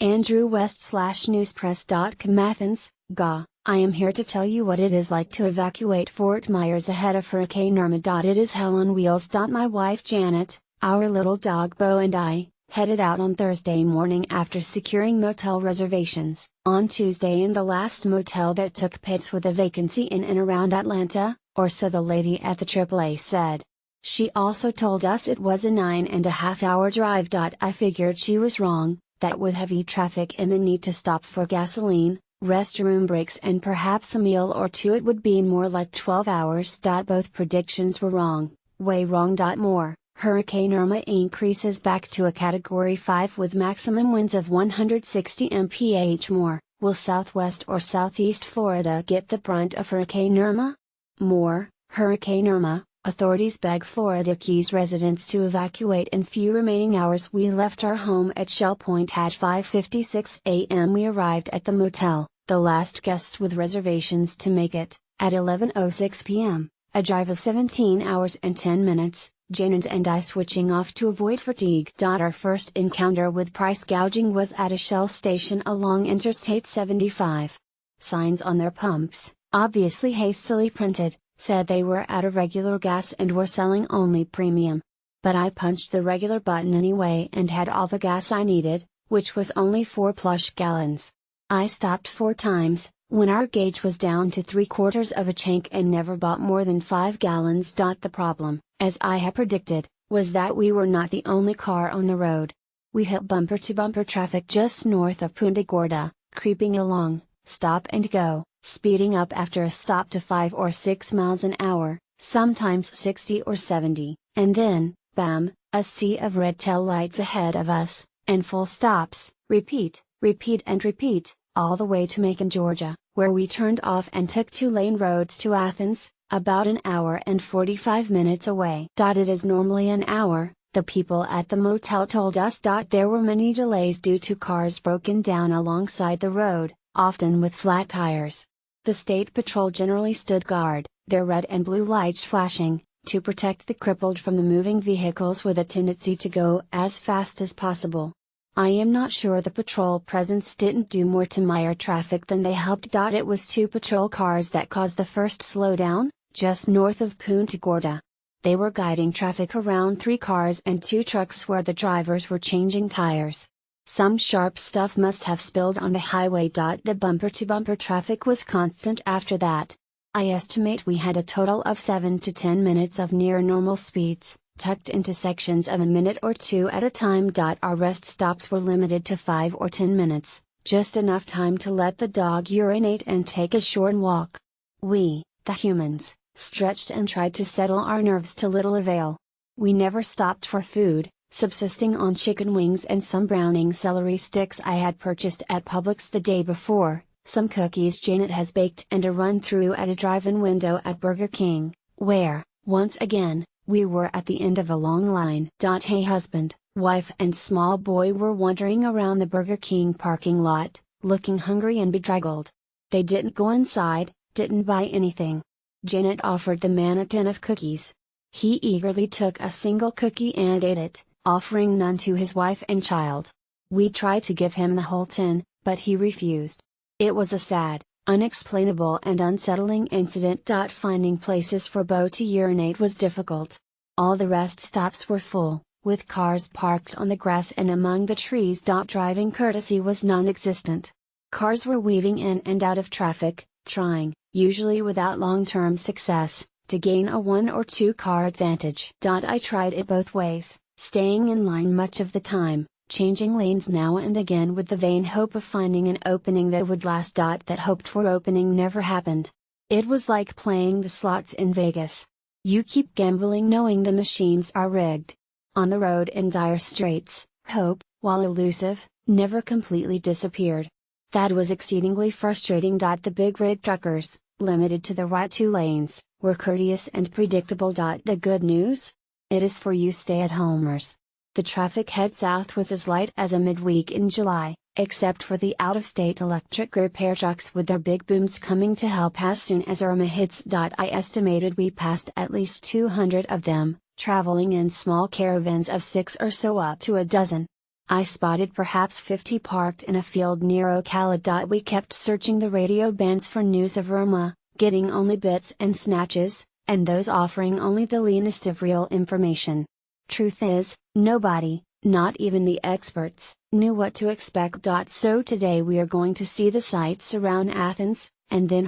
Andrew West /newspress.com Athens, GA. I am here to tell you what it is like to evacuate Fort Myers ahead of Hurricane Irma. It is hell on wheels. My wife Janet, our little dog Bo and I, headed out on Thursday morning after securing motel reservations on Tuesday in the last motel that took pets with a vacancy in and around Atlanta, or so the lady at the AAA said. She also told us it was a 9.5-hour drive. I figured she was wrong, that with heavy traffic and the need to stop for gasoline, restroom breaks and perhaps a meal or two it would be more like 12 hours. Both predictions were wrong, way wrong. More, Hurricane Irma increases back to a Category 5 with maximum winds of 160 mph. More, will Southwest or Southeast Florida get the brunt of Hurricane Irma? More, Hurricane Irma, authorities beg Florida Keys residents to evacuate in few remaining hours. We left our home at Shell Point at 5:56 a.m. We arrived at the motel, the last guests with reservations to make it, at 11:06 p.m., a drive of 17 hours and 10 minutes, Janet and I switching off to avoid fatigue. Our first encounter with price gouging was at a Shell station along Interstate 75. Signs on their pumps, obviously hastily printed, said they were out of regular gas and were selling only premium. But I punched the regular button anyway and had all the gas I needed, which was only 4 plush gallons. I stopped 4 times, when our gauge was down to 3/4 of a tank, and never bought more than 5 gallons. The problem, as I had predicted, was that we were not the only car on the road. We hit bumper to bumper traffic just north of Punta Gorda, creeping along, stop and go, speeding up after a stop to 5 or 6 miles an hour, sometimes 60 or 70, and then, bam, a sea of red tail lights ahead of us, and full stops, repeat, repeat and repeat, all the way to Macon, Georgia, where we turned off and took 2-lane roads to Athens, about an hour and 45 minutes away. It is normally an hour, the people at the motel told us. There were many delays due to cars broken down alongside the road, often with flat tires. The State Patrol generally stood guard, their red and blue lights flashing, to protect the crippled from the moving vehicles with a tendency to go as fast as possible. I am not sure the patrol presence didn't do more to mire traffic than they helped. It was 2 patrol cars that caused the first slowdown, just north of Punta Gorda. They were guiding traffic around 3 cars and 2 trucks where the drivers were changing tires. Some sharp stuff must have spilled on the highway. The bumper to bumper traffic was constant after that. I estimate we had a total of 7 to 10 minutes of near normal speeds, tucked into sections of a minute or 2 at a time. Our rest stops were limited to 5 or 10 minutes, just enough time to let the dog urinate and take a short walk. We, the humans, stretched and tried to settle our nerves to little avail. We never stopped for food, subsisting on chicken wings and some browning celery sticks I had purchased at Publix the day before, some cookies Janet has baked, and a run-through at a drive-in window at Burger King, where, once again, we were at the end of a long line. Hey, husband, wife and small boy were wandering around the Burger King parking lot, looking hungry and bedraggled. They didn't go inside, didn't buy anything. Janet offered the man a tin of cookies. He eagerly took a single cookie and ate it, offering none to his wife and child. We tried to give him the whole tin, but he refused. It was a sad, unexplainable and unsettling incident. Finding places for Bo to urinate was difficult. All the rest stops were full, with cars parked on the grass and among the trees. Driving courtesy was non-existent. Cars were weaving in and out of traffic, trying, usually without long-term success, to gain a 1 or 2 car advantage. I tried it both ways, staying in line much of the time, changing lanes now and again with the vain hope of finding an opening that would last. That hoped-for opening never happened. It was like playing the slots in Vegas. You keep gambling knowing the machines are rigged. On the road in dire straits, hope, while elusive, never completely disappeared. That was exceedingly frustrating. The big rig truckers, limited to the right 2 lanes, were courteous and predictable. The good news? It is for you stay-at-homers. The traffic head south was as light as a midweek in July, except for the out-of-state electric repair trucks with their big booms coming to help as soon as Irma hits. I estimated we passed at least 200 of them, traveling in small caravans of 6 or so up to a dozen. I spotted perhaps 50 parked in a field near Ocala. We kept searching the radio bands for news of Irma, getting only bits and snatches, and those offering only the leanest of real information. Truth is, nobody, not even the experts, knew what to expect. So today we are going to see the sights around Athens, and then